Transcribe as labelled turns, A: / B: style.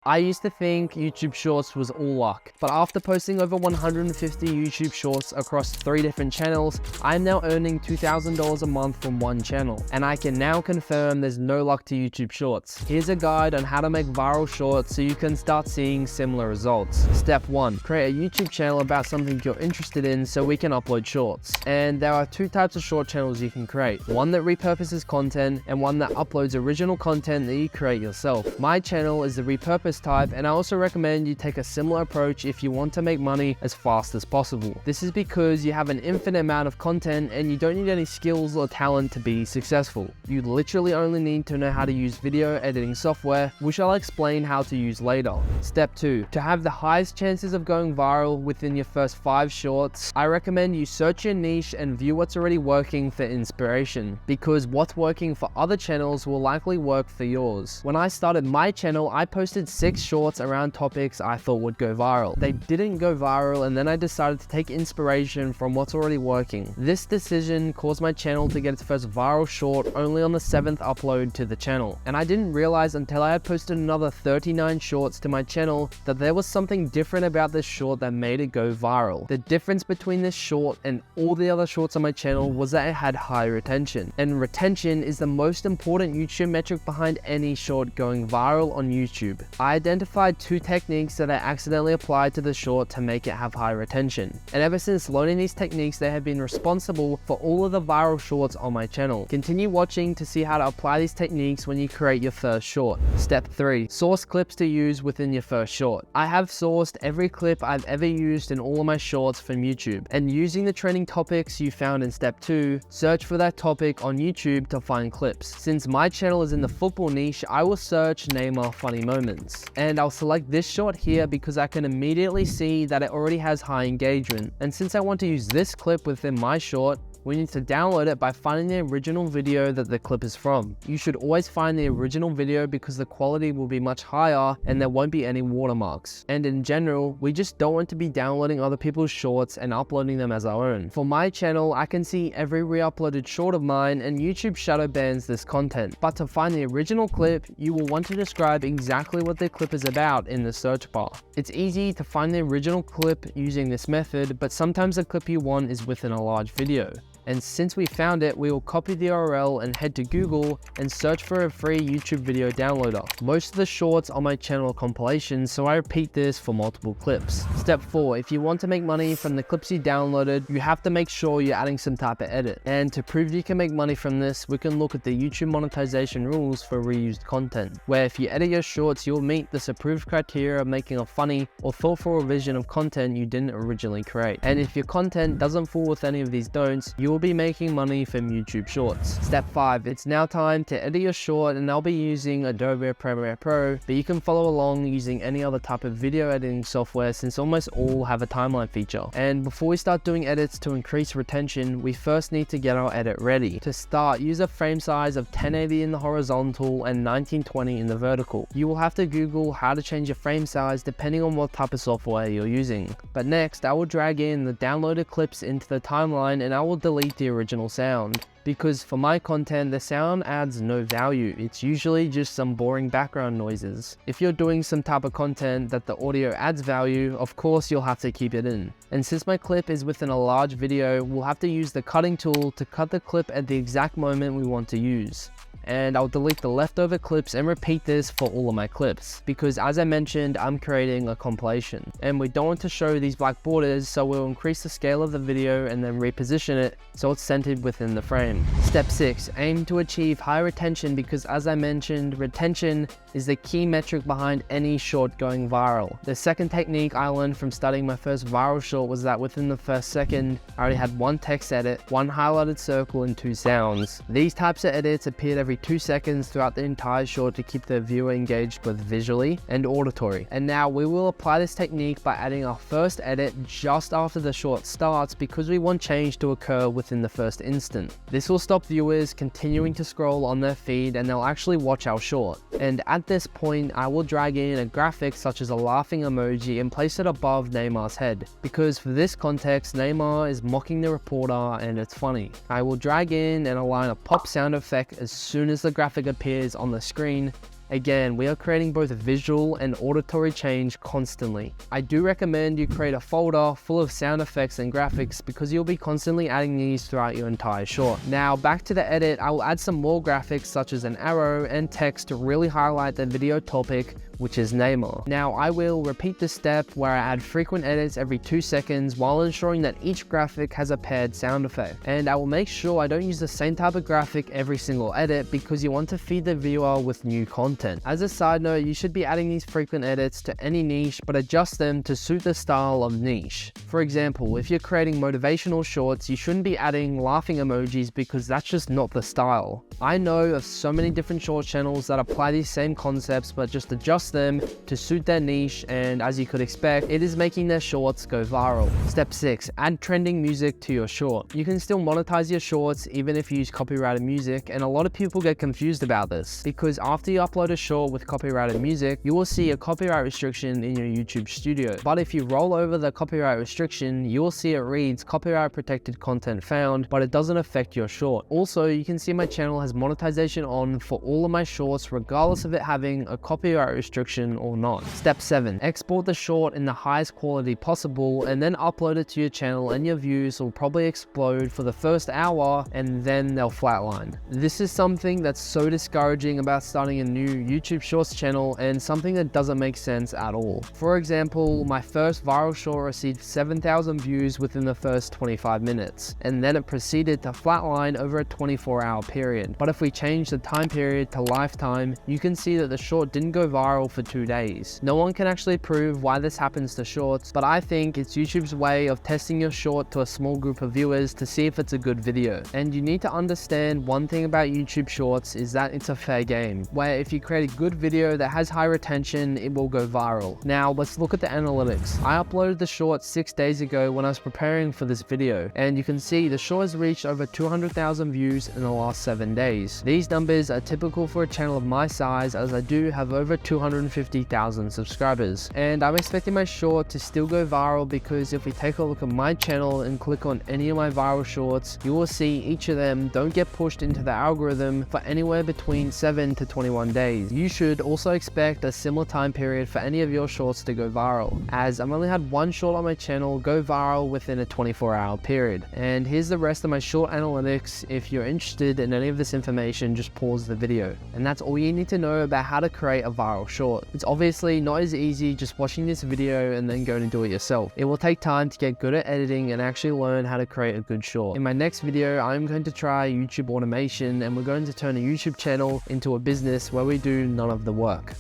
A: I used to think YouTube Shorts was all luck, but after posting over 150 YouTube Shorts across 3 different channels, I'm now earning $2,000 a month from one channel, and I can now confirm there's no luck to YouTube Shorts. Here's a guide on how to make viral shorts so you can start seeing similar results. Step 1. Create a YouTube channel about something you're interested in so we can upload shorts. And there are 2 types of short channels you can create. One that repurposes content and one that uploads original content that you create yourself. My channel is the repurpose type, and I also recommend you take a similar approach if you want to make money as fast as possible. This is because you have an infinite amount of content and you don't need any skills or talent to be successful. You literally only need to know how to use video editing software, which I'll explain how to use later. Step 2. To have the highest chances of going viral within your first 5 shorts, I recommend you search your niche and view what's already working for inspiration, because what's working for other channels will likely work for yours. When I started my channel, I posted 6 shorts around topics I thought would go viral. They didn't go viral, and then I decided to take inspiration from what's already working. This decision caused my channel to get its first viral short only on the 7th upload to the channel, and I didn't realize until I had posted another 39 shorts to my channel that there was something different about this short that made it go viral. The difference between this short and all the other shorts on my channel was that it had high retention, and retention is the most important YouTube metric behind any short going viral on YouTube. I identified 2 techniques that I accidentally applied to the short to make it have high retention, and ever since learning these techniques, they have been responsible for all of the viral shorts on my channel. Continue watching to see how to apply these techniques when you create your first short. Step 3. Source clips to use within your first short. I have sourced every clip I've ever used in all of my shorts from YouTube, and using the trending topics you found in step 2, search for that topic on YouTube to find clips. Since my channel is in the football niche, I will search Neymar funny moments, and I'll select this short here because I can immediately see that it already has high engagement. And since I want to use this clip within my short, we need to download it by finding the original video that the clip is from. You should always find the original video because the quality will be much higher and there won't be any watermarks. And in general, we just don't want to be downloading other people's shorts and uploading them as our own. For my channel, I can see every re-uploaded short of mine, and YouTube shadow bans this content. But to find the original clip, you will want to describe exactly what the clip is about in the search bar. It's easy to find the original clip using this method, but sometimes the clip you want is within a large video. And since we found it, we will copy the URL and head to Google and search for a free YouTube video downloader. Most of the shorts on my channel are compilations, so I repeat this for multiple clips. Step 4. If you want to make money from the clips you downloaded, you have to make sure you're adding some type of edit. And to prove you can make money from this, we can look at the YouTube monetization rules for reused content, where if you edit your shorts, you'll meet this approved criteria of making a funny or thoughtful revision of content you didn't originally create. And if your content doesn't fall with any of these don'ts, you will be making money from YouTube Shorts. Step 5. It's now time to edit your short, and I'll be using Adobe Premiere Pro, but you can follow along using any other type of video editing software since almost all have a timeline feature. And before we start doing edits to increase retention, we first need to get our edit ready. To start, use a frame size of 1080 in the horizontal and 1920 in the vertical. You will have to Google how to change your frame size depending on what type of software you're using. But next, I will drag in the downloaded clips into the timeline, and I will delete the original sound, because for my content the sound adds no value. It's usually just some boring background noises. If you're doing some type of content that the audio adds value, of course you'll have to keep it in. And since my clip is within a large video, we'll have to use the cutting tool to cut the clip at the exact moment we want to use. And I'll delete the leftover clips and repeat this for all of my clips, because as I mentioned, I'm creating a compilation and we don't want to show these black borders, so we'll increase the scale of the video and then reposition it so it's centered within the frame. Step 6. Aim to achieve high retention, because as I mentioned, retention is the key metric behind any short going viral. The second technique I learned from studying my first viral short was that within the first second, I already had 1 text edit, 1 highlighted circle, and 2 sounds. These types of edits appeared every 2 seconds throughout the entire short to keep the viewer engaged both visually and auditory. And now we will apply this technique by adding our first edit just after the short starts, because we want change to occur within the first instant. This will stop viewers continuing to scroll on their feed, and they'll actually watch our short. And at this point, I will drag in a graphic such as a laughing emoji and place it above Neymar's head, because for this context, Neymar is mocking the reporter and it's funny. I will drag in and align a pop sound effect as soon as the graphic appears on the screen, Again, we are creating both visual and auditory change constantly. I do recommend you create a folder full of sound effects and graphics because you'll be constantly adding these throughout your entire short. Now back to the edit, I will add some more graphics such as an arrow and text to really highlight the video topic, which is Neymar. Now I will repeat this step where I add frequent edits every 2 seconds while ensuring that each graphic has a paired sound effect. And I will make sure I don't use the same type of graphic every single edit because you want to feed the viewer with new content. As a side note, you should be adding these frequent edits to any niche but adjust them to suit the style of niche. For example, if you're creating motivational shorts, you shouldn't be adding laughing emojis because that's just not the style. I know of so many different short channels that apply these same concepts but just adjust them to suit their niche, and as you could expect, it is making their shorts go viral. Step 6, add trending music to your short. You can still monetize your shorts even if you use copyrighted music, and a lot of people get confused about this because after you upload a short with copyrighted music, you will see a copyright restriction in your YouTube studio. But if you roll over the copyright restriction, you will see it reads copyright protected content found, but it doesn't affect your short. Also, you can see my channel has monetization on for all of my shorts regardless of it having a copyright restriction or not. Step 7, export the short in the highest quality possible and then upload it to your channel, and your views will probably explode for the first hour and then they'll flatline. This is something that's so discouraging about starting a new YouTube Shorts channel and something that doesn't make sense at all. For example, my first viral short received 7,000 views within the first 25 minutes and then it proceeded to flatline over a 24-hour period. But if we change the time period to lifetime, you can see that the short didn't go viral for 2 days. No one can actually prove why this happens to shorts, but I think it's YouTube's way of testing your short to a small group of viewers to see if it's a good video. And you need to understand one thing about YouTube Shorts is that it's a fair game, where if you create a good video that has high retention, it will go viral. Now let's look at the analytics. I uploaded the short 6 days ago when I was preparing for this video, and you can see the short has reached over 200,000 views in the last 7 days. These numbers are typical for a channel of my size, as I do have over 250,000 subscribers, and I'm expecting my short to still go viral because if we take a look at my channel and click on any of my viral shorts, you will see each of them don't get pushed into the algorithm for anywhere between 7 to 21 days. You should also expect a similar time period for any of your shorts to go viral, as I've only had one short on my channel go viral within a 24-hour period. And here's the rest of my short analytics. If you're interested in any of this information, just pause the video. And that's all you need to know about how to create a viral short. It's obviously not as easy just watching this video and then going to do it yourself. It will take time to get good at editing and actually learn how to create a good short. In my next video, I'm going to try YouTube automation, and we're going to turn a YouTube channel into a business where we do none of the work.